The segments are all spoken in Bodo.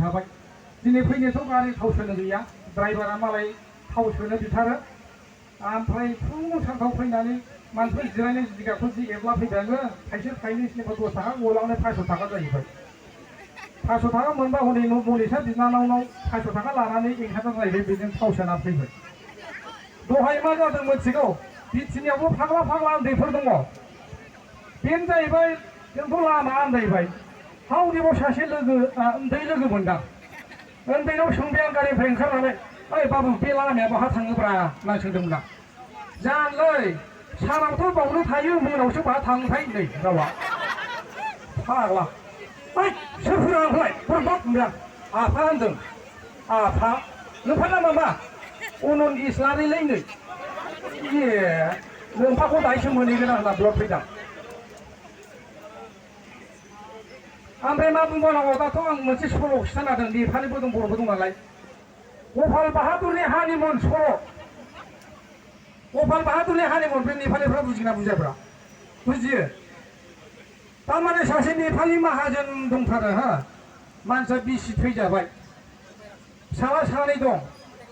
थाबाय दिनै फैनोथ' गारि थाव सोनो गैया ड्राइभारा मालाय थाव सोनो बिथारो ओमफ्राय फुङाव सानफ्राव फैनानै मानसिफोर जिरायनाय जिगाबखौ जि एब्ला फैबाङो थाइसे थाइनै सिनिफ्राय 10 थाखा गलावनो 500 थाखा जाहैबाय 500 थाखा मोनबा हनै मनिसा बिनानावनाव 500 थाखा लानानै ओंखारना जाहैबाय बेजों थाव सोना फैबाय दहाय मा जादों मोनथिगौ बिटिनियावबो फाग्ला फाग्ला उन्दैफोर दङ बेनो जाहैबाय जोंथ' लामा आन्दायबाय हावनिबाव सासे लोगो उन्दै लोगो मोनदां उन्दैनाव सोंबाय आं गारिनिफ्राय ओंखारनानै ओइ बाबु बे लामाया बहा थाङोब्रा होनना सोंदोंमोन आं जानलै सानावथ' बावनो थायो मोनावसो बहा थाङोथाय नै रावा फाग्ला ओइ सोरफोरा आंखौलाय बोरैबा बुंदों आफा होनदों आफा नोंफा नामा मा अनन इस्लारिलै नै ए नोंफाखौ दाहायसो मोनहैगोन आंना ब्लड फैदों ओमफ्राय मा बुंबावनांगौ दाथ' आं मोनसे सल' खिथानादों नेपालिबो दं बर'बो दं नालाय गपाल बाहादुरनि हानिमन सल' गपाल बाहादुरनि हानिमन बे नेपालिफ्रा बुजिना बुजियाब्रा बुजियो थारमाने सासे नेपालि माहाजोन दंथारो हा मानसिया बिसि थैजाबाय फिसाला सानै दं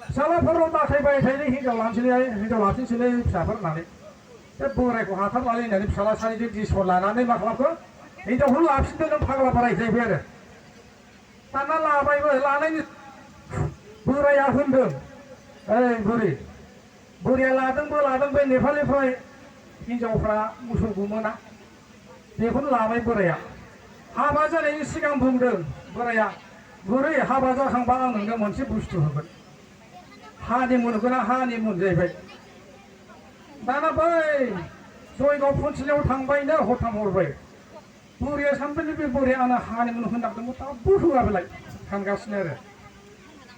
फिसालाफोराव दाथायबाय थायो हिनजाव लाफिनसैलै फिसाफोर होननानै बे बोरायखौ हाथारलालै होननानै फिसाला सानैजों दिसन लानानै मा खालामखो हिनजावखौ लाफिनदों नों फाग्ला बोराय जाहैबाय आरो दाना लाबायबो लानायनि बोराया होनदों ओइ बुरिया लादों बे नेपालिफ्राय हिनजावफ्रा मुसुल गुमोना बेखौनो लाबाय बोराया हाबा जानायनि सिगां बुंदों बोराया बुरै हाबा जाखांबा आं नोंनो मोनसे बुस्थु होगोन हानिमुन होगोन हानिमुन जाहैबाय दाना बै जयगाव फुनसिलियाव थांबायनो हरथाम हरबाय बुरिया सानबाय बे बुरिया आंनो हानिमुन होनांदोंमोन दाबो होआ बेलाय सानगासिनो आरो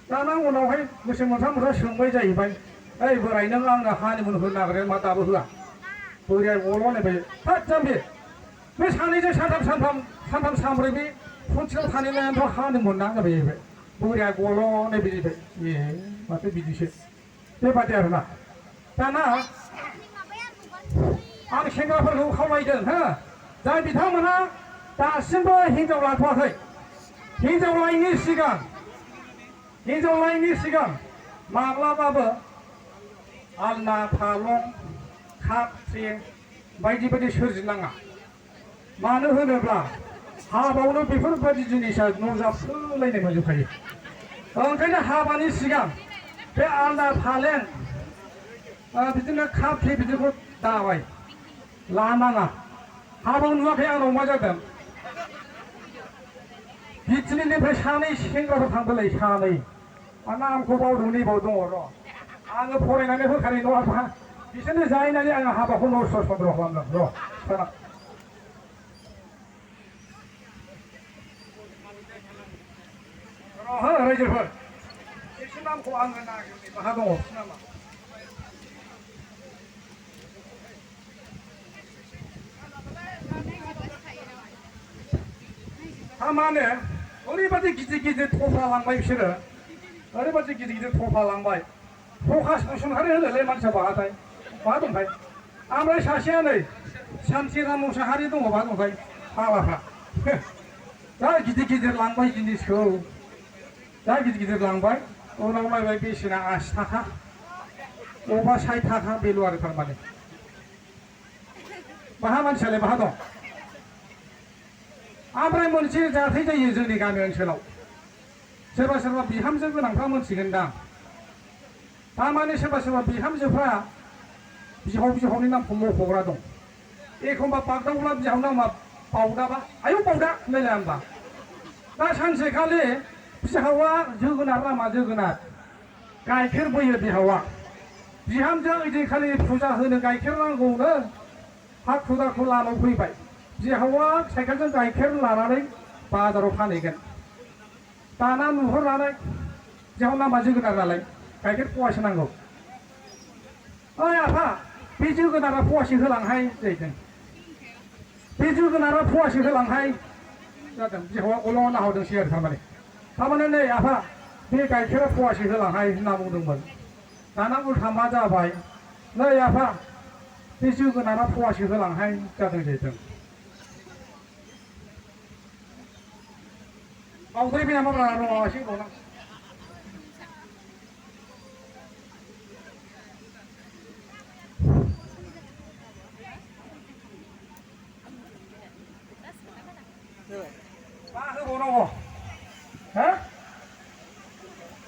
दाना उनावहाय बोसोर मोनथाम सोंबाय जाहैबाय ओइ बोराय नों आंनो हानिमुन होनो नागिरो मा दाबो होआ बुरिया गल'नायबाय हाब जाम्बि बे सानैजों सानथाम सानब्रै बे फुनसिलियाव थानायानोथ' हानिमुन ना जाबाय जाहैबाय बुरिया गल'नाय बिदिबाय ए माथो बिदिसो बेबादि आरोना दाना आं सेंग्राफोरखौ खावलायदों हो जाय बिथांमोनहा दासिमबो हिनजाव लाथ'वाखै हिनजाव लायिनि सिगां माब्लाबाबो आलना फालं काप ट्रे बायदि बायदि सोरजिनाङा मानो होनोब्ला हाबायावनो बेफोरबायदि जिनिसा न'जाबसोलायनाय मोनजोबखायो ओंखायनो हाबानि सिगां बे आलना फालें बिदिनो काप ट्रे बिदिखौ दाबाय लानाङा हाबायाव नुवाखै आंनाव मा जादों बिटिनिफ्राय सानै सेंग्राफोर थांबायलाय सानै नामखौ बावदों नैबाव दङ र' आङो फरायनानै होखानाय नङा बिसोरनो जाहैनानै आङो हाबाखौ नस्थ' सन्द्र खालामदों र' हो रायजोफोर एसे नामखौ आङो नागिरनो माहा दङ नामा थारमाने ओरैबादि गिदिर थफ्ला लांबाय बिसोरो ओरैबादि गिदिर थफ्ला लांबाय प्रकाश बसुमतारी होनोलै मानसिया बाहाथाय बहा दंथाय ओमफ्राय सासेया नै सान्तिराम मुसाहारि दङ बहा दंथाय फाग्लाफ्रा जा गिदिर लांबाय जिनिसखौ जा गिदिर लांबाय उनाव नायबाय बेसेना 80 थाखा अबा 60 थाखा बेल' आरो थारमाने बाहा मानसियालाय बाहा दं ओमफ्राय मोनसे जाथाय जायो जोंनि गामि ओनसोलाव सोरबा बिहामजो गोनांफ्रा मोनथिगोनदां थारमाने सोरबा बिहामजोफ्रा बिहावनि नामखौ मख'ग्रा दं एखमबा बागदावब्ला बिहाव नामा बावदाबा आयौ बावदा होनलायलाया होनबा दा सानसेखालि बिहावा जोगोनार नामा जोगोनार गाइखेर बोयो बिहावा बिहामजोआ ओइदिनखालि फुजा होनो गाइखेर नांगौनो हाखु दाखु लानाव फैबाय बिहावा साइकेलजों गाइखेर लानानै बाजाराव फानहैगोन दाना नुहरनानै बिहाव नामा जोगोनार नालाय गाइखेर फवासे नांगौ ओइ आफा बे जोगोनारा फवासे होलांहाय जाहैदों बे जोगोनारा फवासे होलांहाय जादों बिहावा गल' नाहरदोंसै आरो थारमाने नै आफा बे गाइखेरा फवासे होलांहाय होनना बुंदोंमोन दाना उल्था मा जाबाय नै आफा बे जोगोनारा फवासे होलांहाय जादों जाहैदों बावद्रायबाय नामाब्रा र' एसे बावनां मा होबावनांगौ हा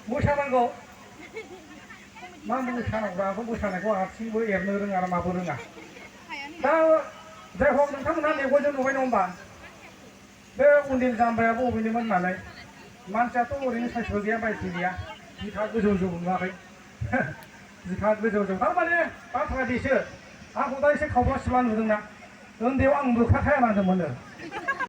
मोसानांगौ मा मोसानांगौ आंथ' मोसानायखौ हारसिंबो एरनो रोङा ना माबो रोङा दा जाय हक नोंथांमोनहा मेगनजों नुबाय नङा होमबा बे उन्दै जाम्बायाबो बबेनिमोन होननानै मानसियाथ' ओरैनो साइसबो गैया बायदि गैया बिखा गोजौ जौ नुवाखै बिखा गोजौ जौ थारमाने बाथ्राया बेसो आंखौ दा एसे खावब्ला सिबला नुदोंना उन्दैयाव आं मोख्रा खाया नांदोंमोननो